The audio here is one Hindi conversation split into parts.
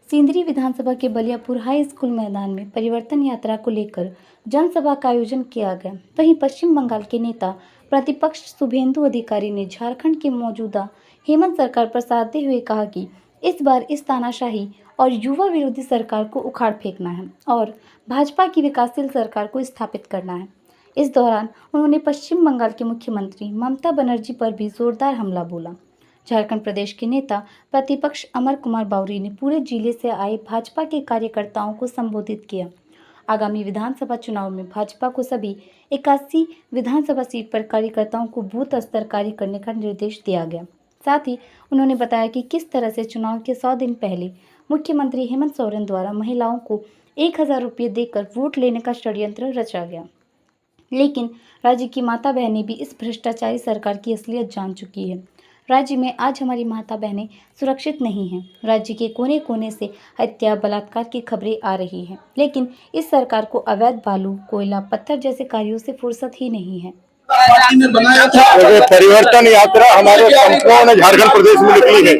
सिंदरी विधानसभा के बलियापुर हाई स्कूल मैदान में परिवर्तन यात्रा को लेकर जनसभा का आयोजन किया गया। वहीं पश्चिम बंगाल के नेता प्रतिपक्ष शुभेंदु अधिकारी ने झारखंड की मौजूदा हेमंत सरकार पर साधते हुए कहा कि इस बार इस तानाशाही और युवा विरोधी सरकार को उखाड़ फेंकना है और भाजपा की विकासशील सरकार को स्थापित करना है। इस दौरान उन्होंने पश्चिम बंगाल के मुख्यमंत्री ममता बनर्जी पर भी जोरदार हमला बोला। झारखंड प्रदेश के नेता प्रतिपक्ष अमर कुमार बावरी ने पूरे जिले से आए भाजपा के कार्यकर्ताओं को संबोधित किया। आगामी विधानसभा चुनाव में भाजपा को सभी 81 विधानसभा सीट पर कार्यकर्ताओं को बूथ स्तर कार्य करने का निर्देश दिया गया। साथ ही उन्होंने बताया कि किस तरह से चुनाव के 100 दिन पहले मुख्यमंत्री हेमंत सोरेन द्वारा महिलाओं को 1000 रुपये देकर वोट लेने का षड्यंत्र रचा गया, लेकिन राज्य की माता बहनें भी इस भ्रष्टाचारी सरकार की असलियत जान चुकी है। राज्य में आज हमारी माता बहनें सुरक्षित नहीं हैं। राज्य के कोने कोने से हत्या, बलात्कार की खबरें आ रही हैं, लेकिन इस सरकार को अवैध बालू, कोयला, पत्थर जैसे कार्यों से फुर्सत ही नहीं है। परिवर्तन यात्रा हमारे संपूर्ण झारखंड प्रदेश में निकली है।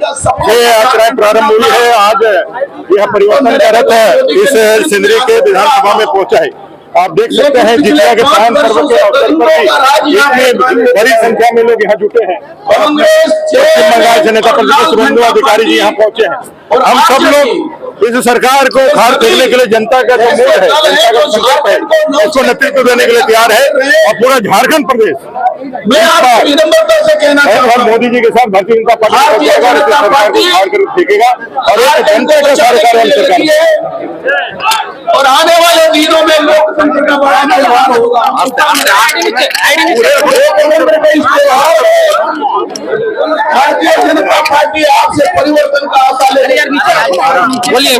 ये यात्राएं प्रारंभ हुई है। आज यह परिवर्तन का रथ इस सिंदरी के विधानसभा में पहुंचा है। आप देख सकते हैं जितिया के पावन पर्व के अवसर पर भी इतनी बड़ी संख्या में लोग यहाँ जुटे हैं। पश्चिम बंगाल से नेता प्रतिपक्ष शुभेंदु अधिकारी जी यहाँ पहुंचे हैं और हम सब लोग इस सरकार को उखाड़ फेंकने के लिए जनता का जो मूड है, जनता का संकल्प है, उसको नेतृत्व देने के लिए तैयार है और पूरा झारखंड प्रदेश और मोदी जी के साथ भारतीय जनता पार्टी सरकार को उखाड़ कर फेंकेगा और एक जनता का सरकार और आने वाले दिनों में लोकतंत्र का बड़ा निर्माण होगा। भारतीय जनता पार्टी आपसे परिवर्तन का आशा ले रही है। बोलिए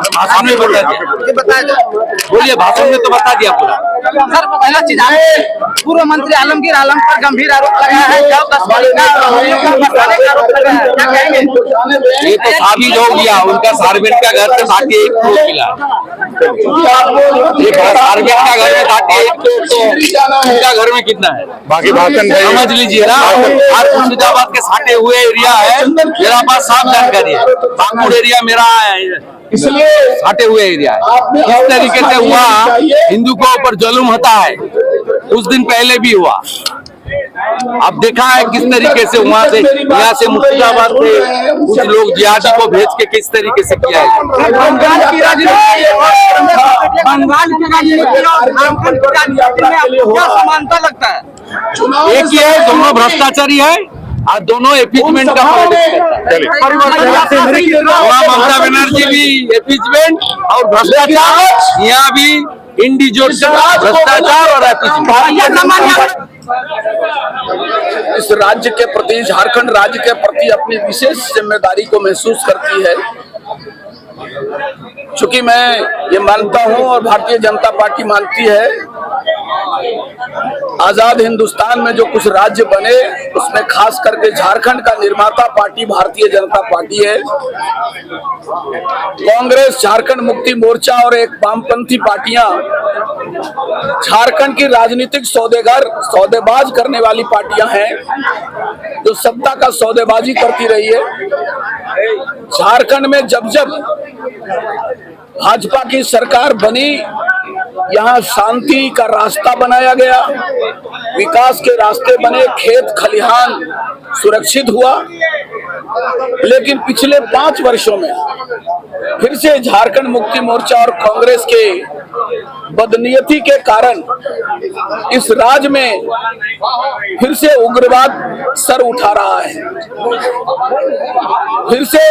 भाषण में बोलिए भाषण में तो बता दिया पूरा। सर, पहला चीज पूर्व मंत्री आलमगीर आलम पर गंभीर आरोप लगाया है। क्या कहेंगे? ये तो साबित हो गया, उनका सार्वजनिक का घर से बाकी एक करोड़ मिला। सार्वजनिक का घर में बाकी एक करोड़, तो उनका घर में कितना है? बाकी भाषण समझ लीजिए ना। आज मुर्शिदाबाद के साटे हुए एरिया है, मेरा पास साफ जानकारी है। बांकुड़ एरिया मेरा इसलिए साटे हुए एरिया है। किस तरीके से हुआ, हिंदू के ऊपर जुल्म होता है, उस दिन पहले भी हुआ। अब देखा है किस तरीके से वहाँ से मुर्शिदाबाद से कुछ लोग जिहादी को भेज के किस तरीके से किया है। बंगाल की राजनीति क्या समानता लगता है? एक ही है, दोनों भ्रष्टाचारी है और दोनों एपीजमेंट का ममता बनर्जी भी एपीजमेंट और भ्रष्टाचार, यहाँ भी इंडिविजुअल भ्रष्टाचार और एपीजमेंट। इस राज्य के प्रति, झारखंड राज्य के प्रति अपनी विशेष जिम्मेदारी को महसूस करती है। चूंकि मैं ये मानता हूं और भारतीय जनता पार्टी मानती है, आजाद हिंदुस्तान में जो कुछ राज्य बने उसमें खास करके झारखंड का निर्माता पार्टी भारतीय जनता पार्टी है। कांग्रेस, झारखंड मुक्ति मोर्चा और एक वामपंथी पार्टियां झारखंड की राजनीतिक सौदेबाज करने वाली पार्टियां हैं, जो सत्ता का सौदेबाजी करती रही है। झारखंड में जब जब भाजपा की सरकार बनी, यहाँ शांति का रास्ता बनाया गया, विकास के रास्ते बने, खेत खलिहान सुरक्षित हुआ। लेकिन पिछले 5 वर्षों में फिर से झारखंड मुक्ति मोर्चा और कांग्रेस के बदनीयती के कारण इस राज्य में फिर से उग्रवाद सर उठा रहा है। फिर से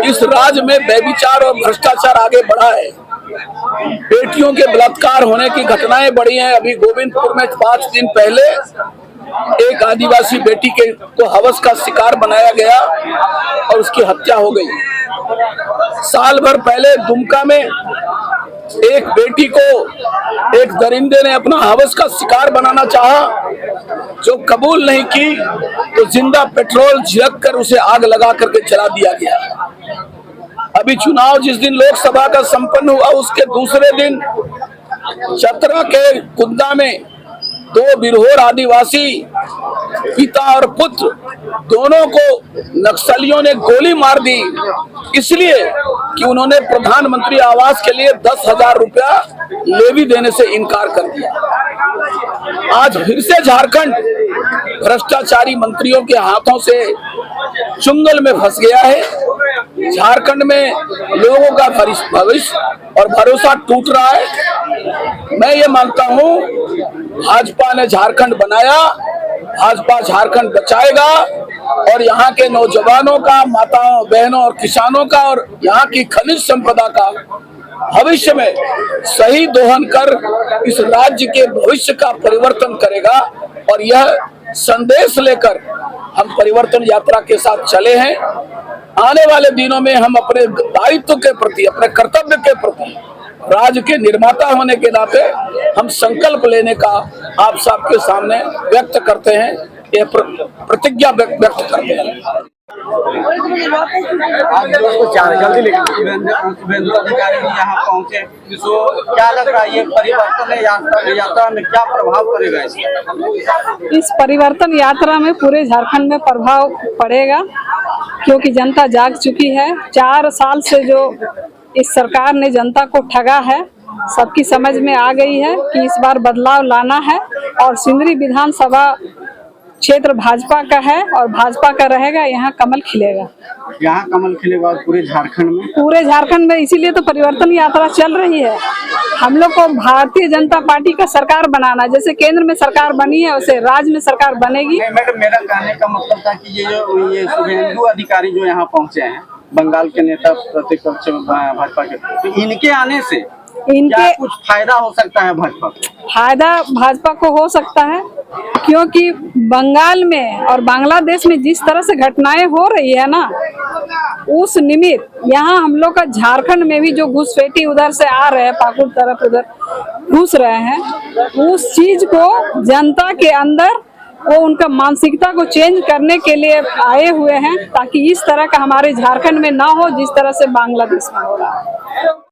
इस राज्य में व्यभिचार और भ्रष्टाचार आगे बढ़ा है। बेटियों के बलात्कार होने की घटनाएं बढ़ी हैं। अभी गोविंदपुर में 5 दिन पहले एक आदिवासी बेटी को हवस का शिकार बनाया गया और उसकी हत्या हो गई। साल भर पहले दुमका में एक बेटी को एक दरिंदे ने अपना हवस का शिकार बनाना चाहा, जो कबूल नहीं की तो जिंदा पेट्रोल झिड़क कर उसे आग लगा करके जला दिया गया। अभी चुनाव जिस दिन लोकसभा का संपन्न हुआ, उसके दूसरे दिन चतरा के कुंदा में दो बिरहोर आदिवासी पिता और पुत्र दोनों को नक्सलियों ने गोली मार दी, इसलिए कि उन्होंने प्रधानमंत्री आवास के लिए 10,000 रुपया लेवी देने से इनकार कर दिया। आज फिर से झारखंड भ्रष्टाचारी मंत्रियों के हाथों से चुंगल में फंस गया है। झारखंड में लोगों का भविष्य और भरोसा टूट रहा है। मैं ये मानता हूं, भाजपा ने झारखंड बनाया, भाजपा झारखंड बचाएगा और यहाँ के नौजवानों का, माताओं बहनों और किसानों का और यहाँ की खनिज संपदा का भविष्य में सही दोहन कर इस राज्य के भविष्य का परिवर्तन करेगा। और यह संदेश लेकर हम परिवर्तन यात्रा के साथ चले हैं। आने वाले दिनों में हम अपने दायित्व के प्रति, अपने कर्तव्य के प्रति, राज्य के निर्माता होने के नाते हम संकल्प लेने का आप सबके सामने व्यक्त करते हैं, ये प्रतिज्ञा व्यक्त करते हैं। शुभेंदु अधिकारी जी यहाँ पहुँचे, तो क्या लग रहा है ये परिवर्तन यात्रा में क्या प्रभाव पड़ेगा? इस परिवर्तन यात्रा में पूरे झारखंड में प्रभाव पड़ेगा, क्योंकि जनता जाग चुकी है। 4 साल से जो इस सरकार ने जनता को ठगा है, सबकी समझ में आ गई है कि इस बार बदलाव लाना है। और सिंदरी विधानसभा क्षेत्र भाजपा का है और भाजपा का रहेगा, यहाँ कमल खिलेगा। यहाँ कमल खिलेगा पूरे झारखंड में। इसीलिए तो परिवर्तन यात्रा चल रही है। हम लोग को भारतीय जनता पार्टी का सरकार बनाना, जैसे केंद्र में सरकार बनी है वैसे राज्य में सरकार बनेगी। मैडम, मेरा कहने का मतलब था कि ये शुभेंदु अधिकारी जो यहाँ पहुँचे हैं, बंगाल के नेता प्रतिपक्ष भाजपा के, तो इनके आने से क्या कुछ फायदा हो सकता है भाजपा को? फायदा भाजपा को हो सकता है, क्योंकि बंगाल में और बांग्लादेश में जिस तरह से घटनाएं हो रही है ना, उस निमित्त यहाँ हम लोग का झारखंड में भी जो घुसपैठी उधर से आ रहे हैं, पाकुड़ तरफ उधर घुस रहे हैं, उस चीज को जनता के अंदर वो उनका मानसिकता को चेंज करने के लिए आए हुए हैं, ताकि इस तरह का हमारे झारखंड में ना हो जिस तरह से बांग्लादेश में हो रहा है।